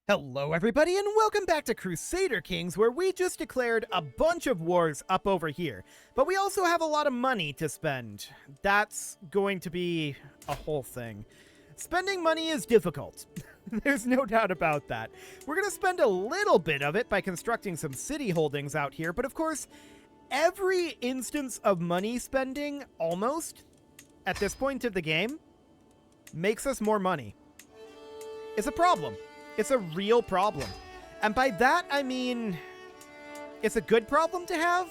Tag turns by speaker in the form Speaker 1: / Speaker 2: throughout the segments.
Speaker 1: Hello everybody and welcome back to Crusader Kings, where we just declared a bunch of wars up over here. But we also have a lot of money to spend. That's going to be a whole thing. Spending money is difficult. There's no doubt about that. We're going to spend a little bit of it by constructing some city holdings out here, but of course, every instance of money spending, almost, at this point of the game, makes us more money. It's a problem. It's a real problem. And by that, I mean, it's a good problem to have,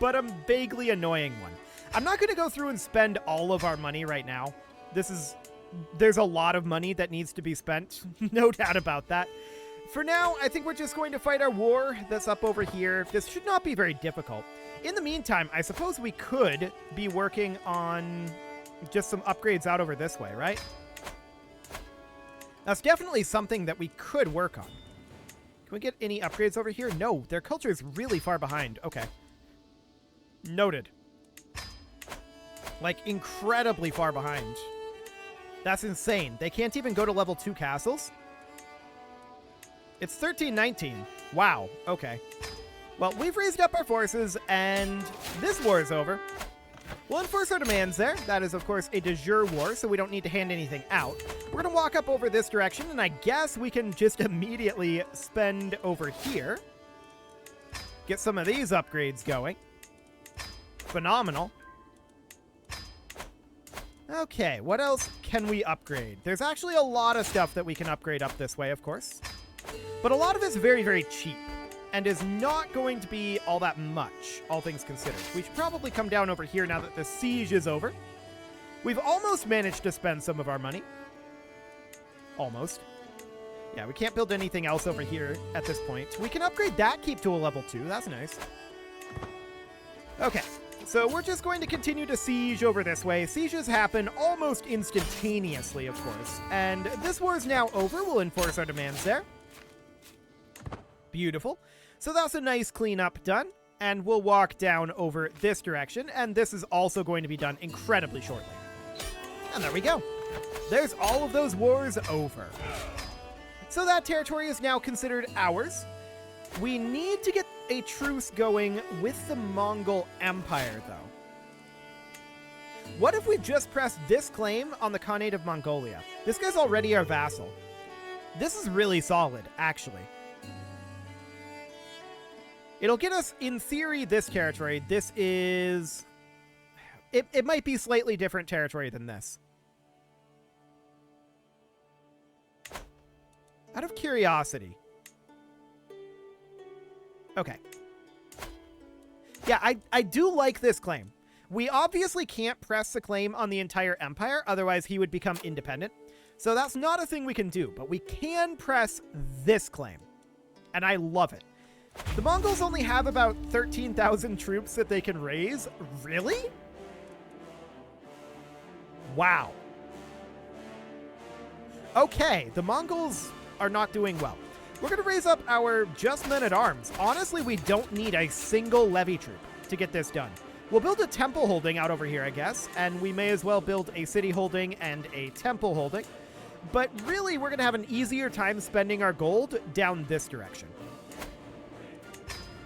Speaker 1: but a vaguely annoying one. I'm not going to go through and spend all of our money right now. There's a lot of money that needs to be spent, no doubt about that. For now, I think we're just going to fight our war that's up over here. This should not be very difficult. In the meantime, I suppose we could be working on just some upgrades out over this way, right? That's definitely something that we could work on. Can we get any upgrades over here? No, their culture is really far behind. Okay. Noted. Like, incredibly far behind. That's insane. They can't even go to level 2 castles? It's 1319. Wow. Okay. Well, we've raised up our forces, and this war is over. We'll enforce our demands there. That is, of course, a de jure war, so we don't need to hand anything out. We're going to walk up over this direction, and I guess we can just immediately spend over here. Get some of these upgrades going. Phenomenal. Okay, what else can we upgrade? There's actually a lot of stuff that we can upgrade up this way, of course. But a lot of it's very, very cheap. And is not going to be all that much, all things considered. We should probably come down over here now that the siege is over. We've almost managed to spend some of our money. Almost. Yeah, we can't build anything else over here at this point. We can upgrade that keep to a level 2. That's nice. Okay, so we're just going to continue to siege over this way. Sieges happen almost instantaneously, of course. And this war is now over. We'll enforce our demands there. Beautiful. So that's a nice cleanup done, and we'll walk down over this direction, and this is also going to be done incredibly shortly. And there we go. There's all of those wars over. So that territory is now considered ours. We need to get a truce going with the Mongol Empire, though. What if we just press this claim on the Khanate of Mongolia? This guy's already our vassal. This is really solid, actually. It'll get us, in theory, this territory. This is... It might be slightly different territory than this. Out of curiosity. Okay. Yeah, I do like this claim. We obviously can't press the claim on the entire empire, otherwise he would become independent. So that's not a thing we can do, but we can press this claim. And I love it. The Mongols only have about 13,000 troops that they can raise. Really? Wow. Okay, the Mongols are not doing well. We're going to raise up our just men-at-arms. Honestly, we don't need a single levy troop to get this done. We'll build a temple holding out over here, I guess, and we may as well build a city holding and a temple holding. But really, we're going to have an easier time spending our gold down this direction,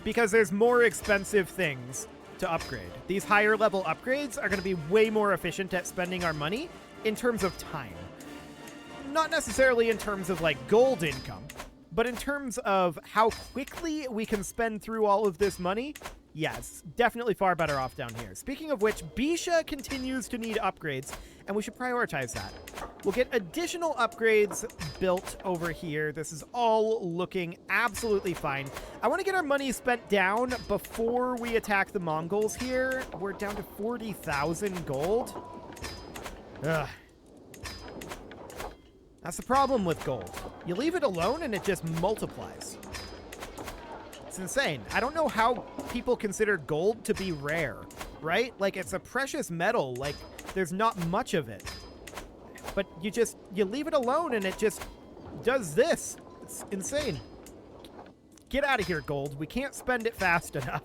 Speaker 1: because there's more expensive things to upgrade. These higher level upgrades are going to be way more efficient at spending our money in terms of time. Not necessarily in terms of like gold income, but in terms of how quickly we can spend through all of this money. Yes, definitely far better off down here. Speaking of which, Bisha continues to need upgrades, and we should prioritize that. We'll get additional upgrades built over here. This is all looking absolutely fine. I want to get our money spent down before we attack the Mongols here. We're down to 40,000 gold. Ugh. That's the problem with gold. You leave it alone and it just multiplies. It's insane. I don't know how people consider gold to be rare, right? Like, it's a precious metal. Like, there's not much of it. But you leave it alone and it just does this. It's insane. Get out of here, gold. We can't spend it fast enough.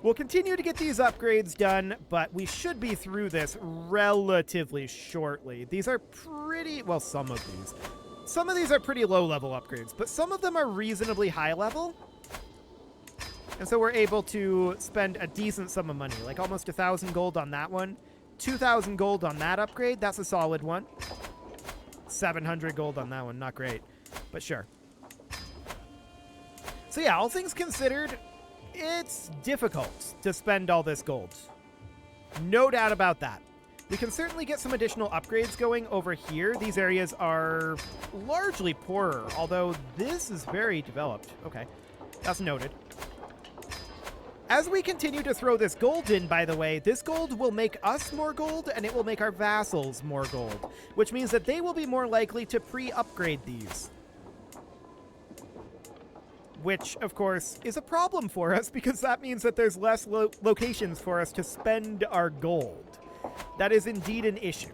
Speaker 1: We'll continue to get these upgrades done, but we should be through this relatively shortly. These are pretty... well, some of these. some of these are pretty low-level upgrades, but some of them are reasonably high-level. And so we're able to spend a decent sum of money, like almost 1,000 gold on that one. 2,000 gold on that upgrade. That's a solid one. 700 gold on that one. Not great, but sure. So yeah, all things considered, it's difficult to spend all this gold. No doubt about that. We can certainly get some additional upgrades going over here. These areas are largely poorer, although this is very developed. Okay, that's noted. As we continue to throw this gold in, by the way, this gold will make us more gold, and it will make our vassals more gold, which means that they will be more likely to pre-upgrade these. Which, of course, is a problem for us, because that means that there's less locations for us to spend our gold. That is indeed an issue.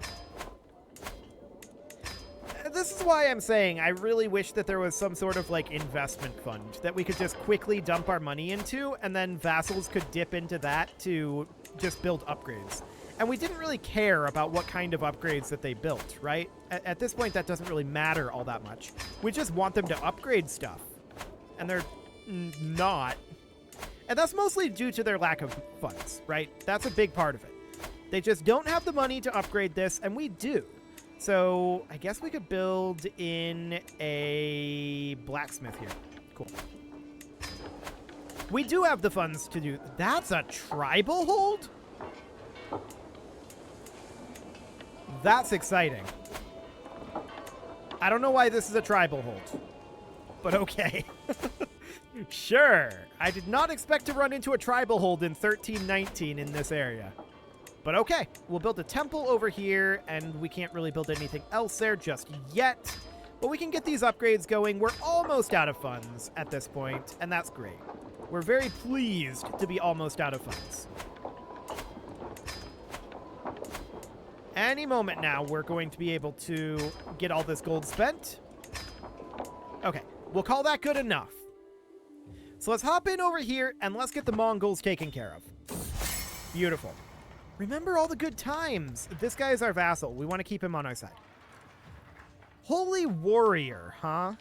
Speaker 1: This is why I'm saying I really wish that there was some sort of, like, investment fund that we could just quickly dump our money into, and then vassals could dip into that to just build upgrades. And we didn't really care about what kind of upgrades that they built, right? At this point, that doesn't really matter all that much. We just want them to upgrade stuff. And they're not. And that's mostly due to their lack of funds, right? That's a big part of it. They just don't have the money to upgrade this, and we do. So I guess we could build in a blacksmith here. Cool. We do have the funds to do. That's a tribal hold? That's exciting. I don't know why this is a tribal hold, but okay. Sure. I did not expect to run into a tribal hold in 1319 in this area. But okay, we'll build a temple over here, and we can't really build anything else there just yet. But we can get these upgrades going. We're almost out of funds at this point, and that's great. We're very pleased to be almost out of funds. Any moment now, we're going to be able to get all this gold spent. Okay, we'll call that good enough. So let's hop in over here, and let's get the Mongols taken care of. Beautiful. Remember all the good times. This guy is our vassal. We want to keep him on our side. Holy warrior, huh?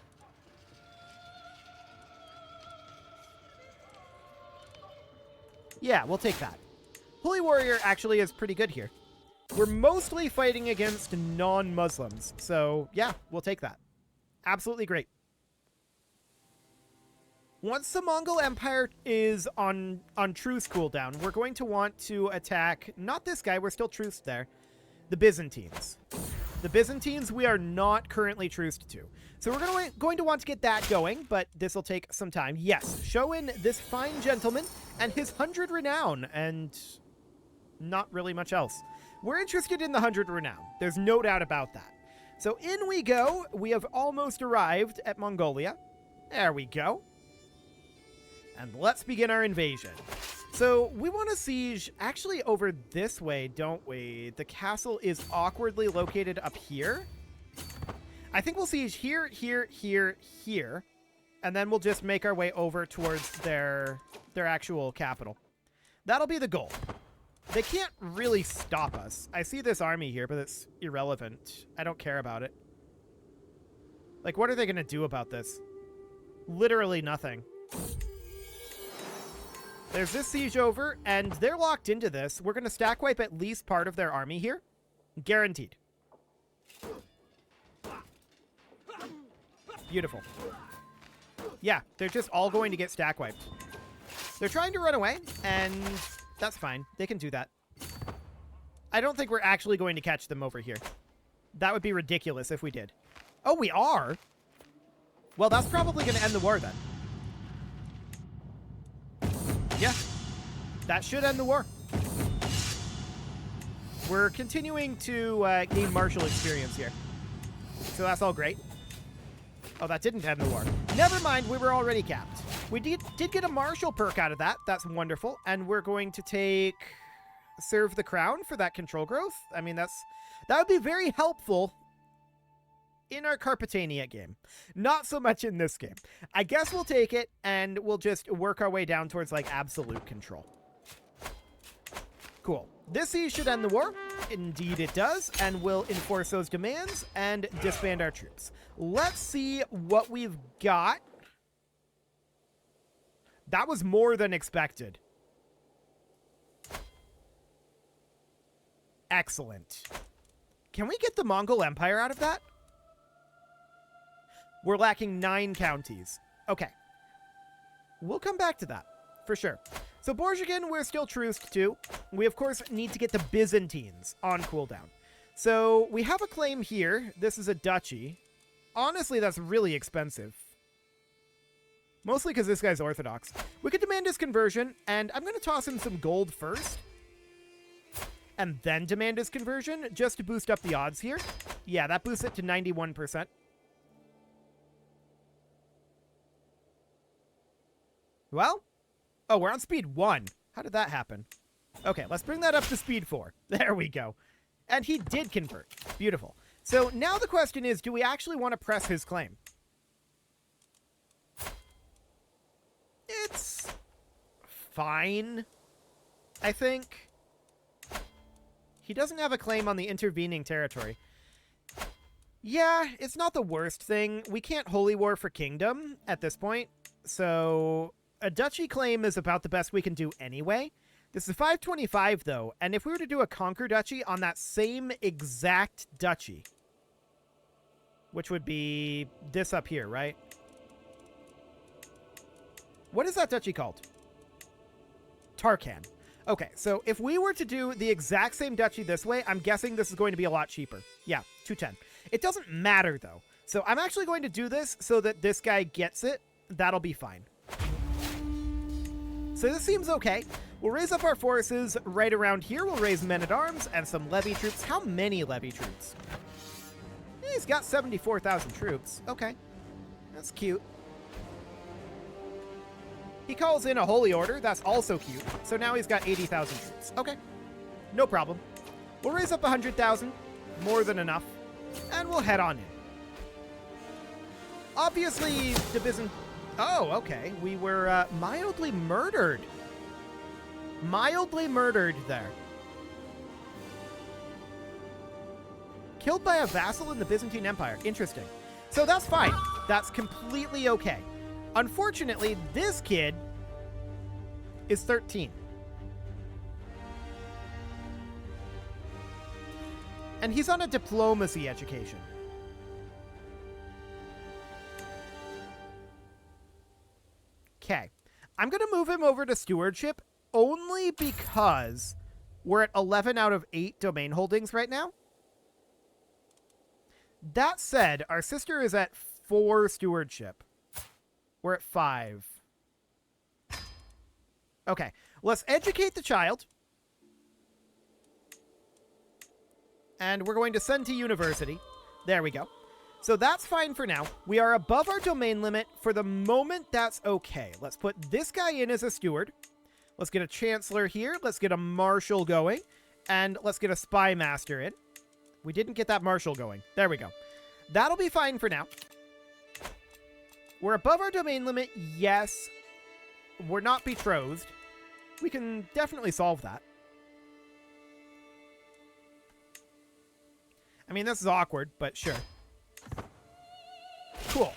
Speaker 1: Yeah, we'll take that. Holy warrior actually is pretty good here. We're mostly fighting against non-Muslims. So yeah, we'll take that. Absolutely great. Once the Mongol Empire is on truce cooldown, we're going to want to attack, not this guy, we're still truced there, the Byzantines. The Byzantines we are not currently truced to. So we're going to want to get that going, but this will take some time. Yes, show in this fine gentleman and his 100 renown, and not really much else. We're interested in the 100 renown. There's no doubt about that. So in we go. We have almost arrived at Mongolia. There we go. And let's begin our invasion. So we want to siege actually over this way, don't we? The castle is awkwardly located up here. I think we'll siege here, here, here, here. And then we'll just make our way over towards their actual capital. That'll be the goal. They can't really stop us. I see this army here, but it's irrelevant. I don't care about it. Like, what are they going to do about this? Literally nothing. There's this siege over, and they're locked into this. We're going to stack wipe at least part of their army here. Guaranteed. Beautiful. Yeah, they're just all going to get stack wiped. They're trying to run away, and that's fine. They can do that. I don't think we're actually going to catch them over here. That would be ridiculous if we did. Oh, we are? Well, that's probably going to end the war then. Yeah, that should end the war. We're continuing to gain martial experience here. So that's all great. Oh, that didn't end the war. Never mind, we were already capped. We did get a martial perk out of that. That's wonderful. And we're going to take Serve the Crown for that control growth. I mean, that would be very helpful in our Carpatania game. Not so much in this game. I guess we'll take it, and we'll just work our way down towards, like, absolute control. Cool. This siege should end the war. Indeed it does, and we'll enforce those demands and disband our troops. Let's see what we've got. That was more than expected. Excellent. Can we get the Mongol Empire out of that? We're lacking 9 counties. Okay. We'll come back to that, for sure. So Borjigin, we're still truced to. We, of course, need to get the Byzantines on cooldown. So we have a claim here. This is a duchy. Honestly, that's really expensive. Mostly because this guy's Orthodox. We could demand his conversion, and I'm going to toss him some gold first. And then demand his conversion, just to boost up the odds here. Yeah, that boosts it to 91%. Well, oh, we're on speed 1. How did that happen? Okay, let's bring that up to speed 4. There we go. And he did convert. Beautiful. So now the question is, do we actually want to press his claim? It's fine, I think. He doesn't have a claim on the intervening territory. Yeah, it's not the worst thing. We can't holy war for kingdom at this point, so a duchy claim is about the best we can do anyway. This is 525, though, and if we were to do a conquer duchy on that same exact duchy, which would be this up here, right? What is that duchy called? Tarkan. Okay, so if we were to do the exact same duchy this way, I'm guessing this is going to be a lot cheaper. Yeah, 210. It doesn't matter, though. So I'm actually going to do this so that this guy gets it. That'll be fine. So this seems okay. We'll raise up our forces right around here. We'll raise men-at-arms and some levy troops. How many levy troops? He's got 74,000 troops. Okay, that's cute. He calls in a holy order. That's also cute. So now he's got 80,000 troops. Okay, no problem. We'll raise up 100,000. More than enough. And we'll head on in. Obviously, the Byzantine... Oh, okay. We were mildly murdered. Mildly murdered there. Killed by a vassal in the Byzantine Empire. Interesting. So that's fine. That's completely okay. Unfortunately, this kid is 13. And he's on a diplomacy education. Okay. I'm going to move him over to stewardship only because we're at 11 out of 8 domain holdings right now. That said, our sister is at 4 stewardship. We're at 5. Okay, let's educate the child. And we're going to send to university. There we go. So that's fine for now. We are above our domain limit. For the moment, that's okay. Let's put this guy in as a steward. Let's get a chancellor here. Let's get a marshal going. And let's get a spy master in. We didn't get that marshal going. There we go. That'll be fine for now. We're above our domain limit, yes. We're not betrothed. We can definitely solve that. I mean, this is awkward, but sure. Cool.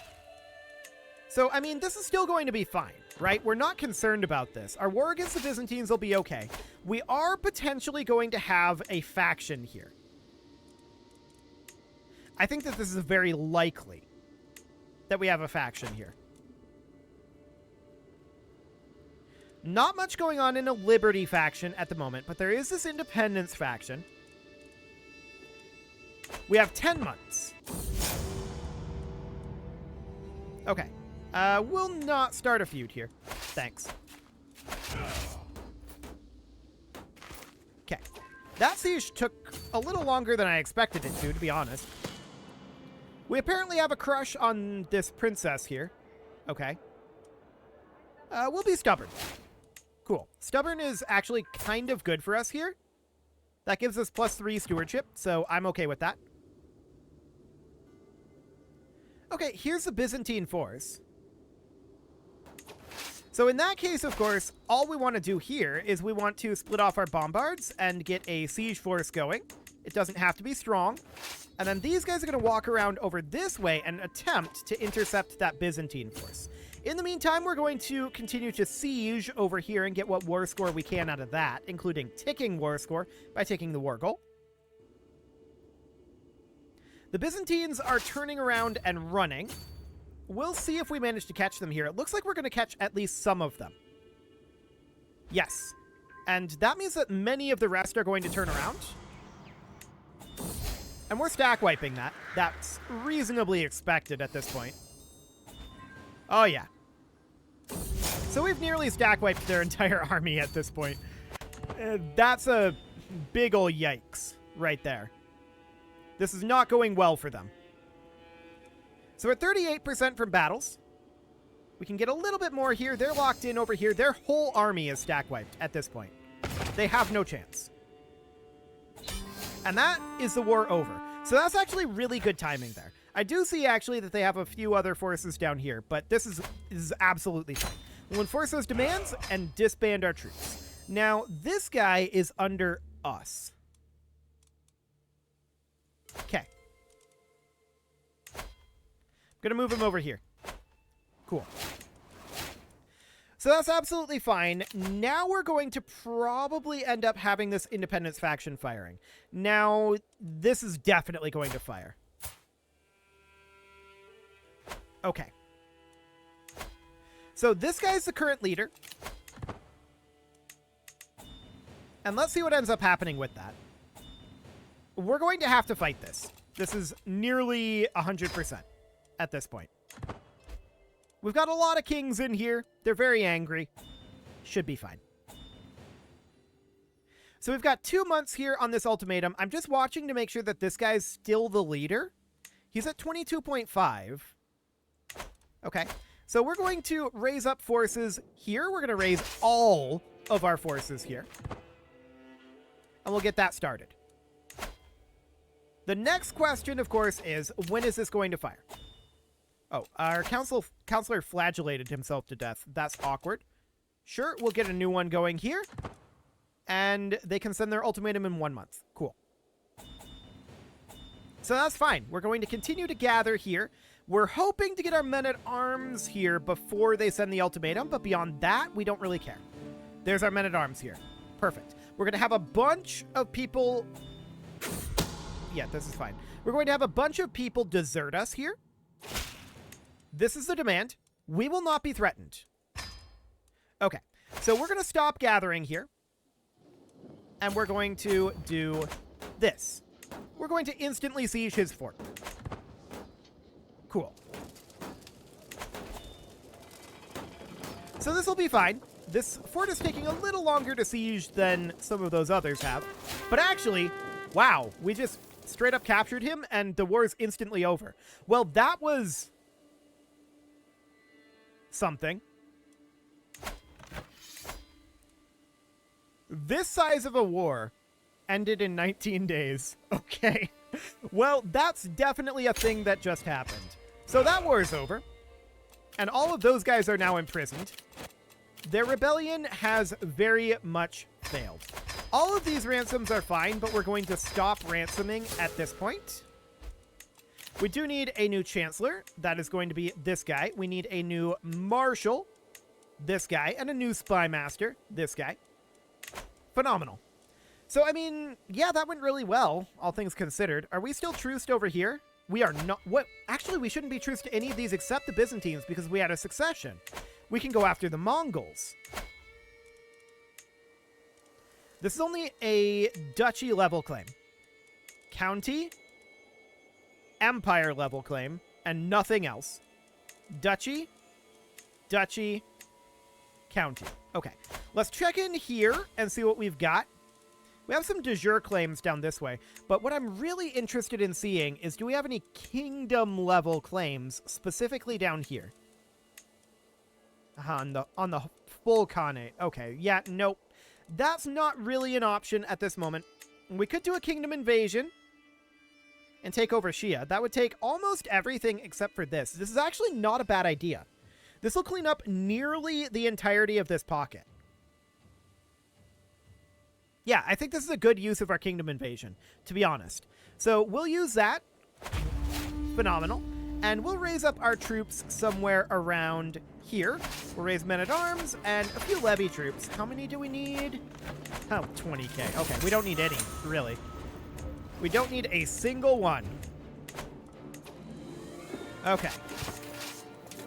Speaker 1: So, I mean, this is still going to be fine, right? We're not concerned about this. Our war against the Byzantines will be okay. We are potentially going to have a faction here. I think that this is very likely that we have a faction here. Not much going on in a Liberty faction at the moment, but there is this Independence faction. We have 10 months. Okay. We'll not start a feud here. Thanks. Okay. That siege took a little longer than I expected it to be honest. We apparently have a crush on this princess here. Okay. We'll be stubborn. Cool. Stubborn is actually kind of good for us here. That gives us +3 stewardship, so I'm okay with that. Okay, here's the Byzantine force. So in that case, of course, all we want to do here is we want to split off our bombards and get a siege force going. It doesn't have to be strong. And then these guys are going to walk around over this way and attempt to intercept that Byzantine force. In the meantime, we're going to continue to siege over here and get what war score we can out of that, including ticking war score by taking the war goal. The Byzantines are turning around and running. We'll see if we manage to catch them here. It looks like we're going to catch at least some of them. Yes. And that means that many of the rest are going to turn around. And we're stack wiping that. That's reasonably expected at this point. Oh, yeah. So we've nearly stack wiped their entire army at this point. That's a big ol' yikes right there. This is not going well for them. So we're at 38% from battles. We can get a little bit more here. They're locked in over here. Their whole army is stack wiped at this point. They have no chance. And that is the war over. So that's actually really good timing there. I do see actually that they have a few other forces down here, but this is absolutely fine. We'll enforce those demands and disband our troops. Now, this guy is under us. Okay. Gonna move him over here. Cool. So that's absolutely fine. Now we're going to probably end up having this independence faction firing. Now, this is definitely going to fire. Okay. So this guy's the current leader. And let's see what ends up happening with that. We're going to have to fight this. This is nearly 100%. At this point. We've got a lot of kings in here. They're very angry. Should be fine. So we've got 2 months here on this ultimatum. I'm just watching to make sure that this guy's still the leader. He's at 22.5. Okay. So we're going to raise up forces here. We're going to raise all of our forces here. And we'll get that started. The next question, of course, is when is this going to fire? Oh, our counselor flagellated himself to death. That's awkward. Sure, we'll get a new one going here. And they can send their ultimatum in 1 month. Cool. So that's fine. We're going to continue to gather here. We're hoping to get our men-at-arms here before they send the ultimatum, but beyond that, we don't really care. There's our men-at-arms here. Perfect. We're going to have a bunch of people... Yeah, this is fine. We're going to have a bunch of people desert us here. This is the demand. We will not be threatened. Okay, so we're going to stop gathering here. And we're going to do this. We're going to instantly siege his fort. Cool. So this will be fine. This fort is taking a little longer to siege than some of those others have. But actually, wow, we just straight up captured him and the war is instantly over. Well, that was... something. This size of a war ended in 19 days. Okay. Well, that's definitely a thing that just happened. So that war is over. And all of those guys are now imprisoned. Their rebellion has very much failed. All of these ransoms are fine, but we're going to stop ransoming at this point. We do need a new chancellor. That is going to be this guy. We need a new marshal, this guy, and a new spy master, this guy. Phenomenal. So, I mean, yeah, that went really well, all things considered. Are we still truced over here? We are not. What? Actually, we shouldn't be truced to any of these except the Byzantines because we had a succession. We can go after the Mongols. This is only a duchy level claim. County... empire level claim, and nothing else. Duchy, duchy, county. Okay, let's check in here and see what we've got. We have some de jure claims down this way, but what I'm really interested in seeing is, do we have any kingdom level claims specifically down here? On the full Khanate. Okay, yeah, nope. That's not really an option at this moment. We could do a kingdom invasion and take over Shia. That would take almost everything except for this. This is actually not a bad idea. This will clean up nearly the entirety of this pocket. Yeah, I think this is a good use of our kingdom invasion, to be honest. So we'll use that. Phenomenal. And we'll raise up our troops somewhere around here. We'll raise men-at-arms and a few levy troops. How many do we need? Oh, 20k. Okay, we don't need any, really. We don't need a single one. Okay.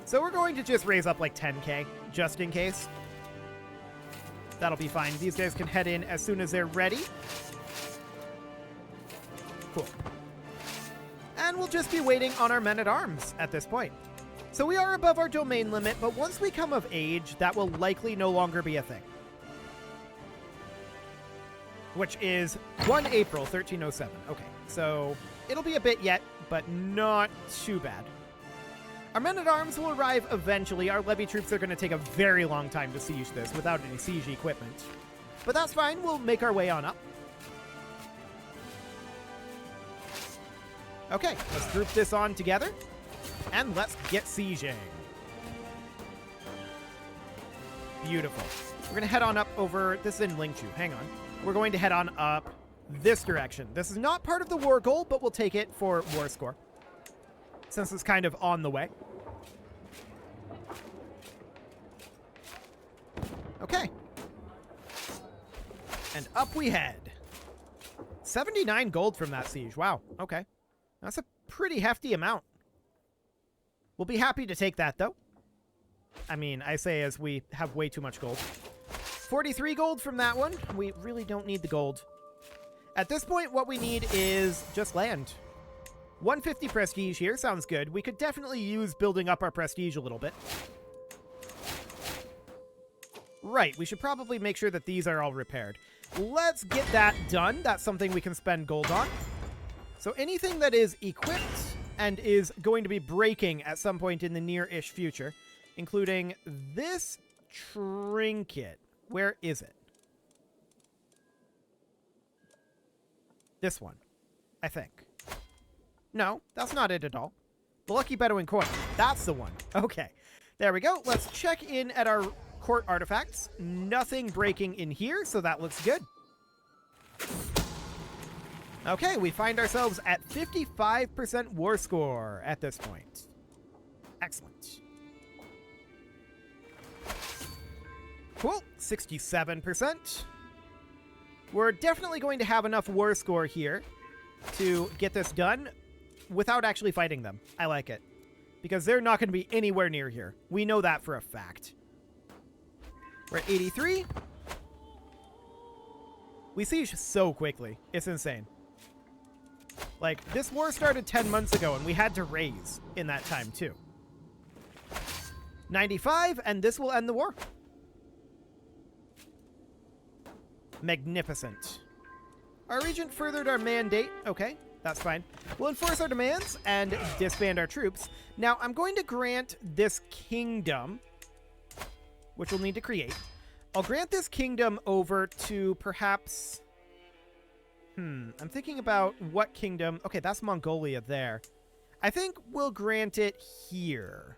Speaker 1: So we're going to just raise up like 10k, just in case. That'll be fine. These guys can head in as soon as they're ready. Cool. And we'll just be waiting on our men-at-arms at this point. So we are above our domain limit, but once we come of age, that will likely no longer be a thing. Which is 1 April, 1307. Okay, so it'll be a bit yet, but not too bad. Our men-at-arms will arrive eventually. Our levy troops are going to take a very long time to siege this without any siege equipment. But that's fine. We'll make our way on up. Okay, let's group this on together. And let's get sieging. Beautiful. We're going to head on up over... This is in Lingchu. Hang on. We're going to head on up this direction. This is not part of the war goal, but we'll take it for war score, since it's kind of on the way. Okay. And up we head. 79 gold from that siege. Wow. Okay. That's a pretty hefty amount. We'll be happy to take that, though. I mean, I say as we have way too much gold. 43 gold from that one. We really don't need the gold. At this point, what we need is just land. 150 prestige here. Sounds good. We could definitely use building up our prestige a little bit. Right. We should probably make sure that these are all repaired. Let's get that done. That's something we can spend gold on. So anything that is equipped and is going to be breaking at some point in the near-ish future, including this trinket. Where is it? This one, I think. No, that's not it at all. The Lucky Bedouin coin. That's the one. Okay. There we go. Let's check in at our court artifacts. Nothing breaking in here, so that looks good. Okay, we find ourselves at 55% war score at this point. Excellent. Cool. 67%. We're definitely going to have enough war score here to get this done without actually fighting them. I like it. Because they're not going to be anywhere near here. We know that for a fact. We're at 83. We siege so quickly. It's insane. Like, this war started 10 months ago, and we had to raise in that time, too. 95, and this will end the war. Magnificent. Our regent furthered our mandate. Okay, that's fine. We'll enforce our demands and disband our troops. Now, I'm going to grant this kingdom, which we'll need to create. I'll grant this kingdom over to perhaps... I'm thinking about what kingdom... Okay, that's Mongolia there. I think we'll grant it here.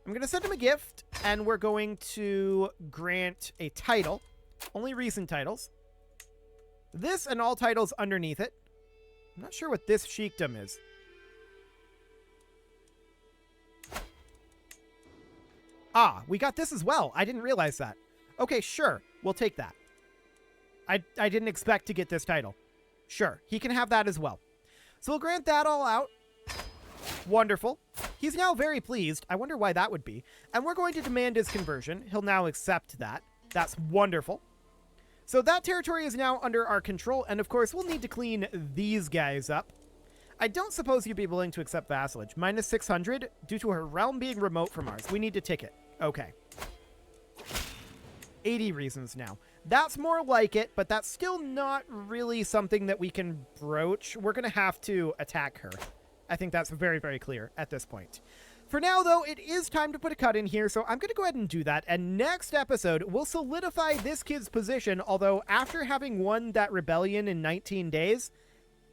Speaker 1: I'm going to send him a gift, and we're going to grant a title. Only recent titles. This and all titles underneath it. I'm not sure what this sheikdom is. Ah, we got this as well. I didn't realize that. Okay, sure. We'll take that. I didn't expect to get this title. Sure, he can have that as well. So we'll grant that all out. Wonderful. He's now very pleased. I wonder why that would be. And we're going to demand his conversion. He'll now accept that. That's wonderful. So that territory is now under our control. And of course, we'll need to clean these guys up. I don't suppose you'd be willing to accept vassalage. Minus 600 due to her realm being remote from ours. We need to tick it. Okay. 80 reasons now. That's more like it, but that's still not really something that we can broach. We're going to have to attack her. I think that's very, very clear at this point. For now, though, it is time to put a cut in here, so I'm going to go ahead and do that. And next episode, we'll solidify this kid's position, although after having won that rebellion in 19 days,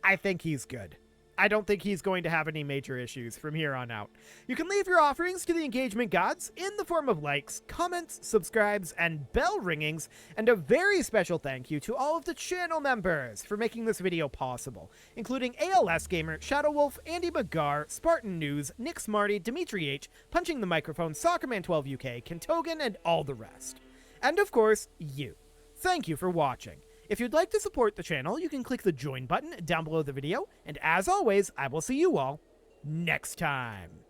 Speaker 1: I think he's good. I don't think he's going to have any major issues from here on out. You can leave your offerings to the engagement gods in the form of likes, comments, subscribes, and bell ringings, and a very special thank you to all of the channel members for making this video possible, including ALS Gamer, Shadow Wolf, Andy McGar, Spartan News, Nick Smarty, Dimitri H, Punching the Microphone, Soccerman12 UK, Kentogan, and all the rest. And of course, you. Thank you for watching. If you'd like to support the channel, you can click the join button down below the video, and as always, I will see you all next time.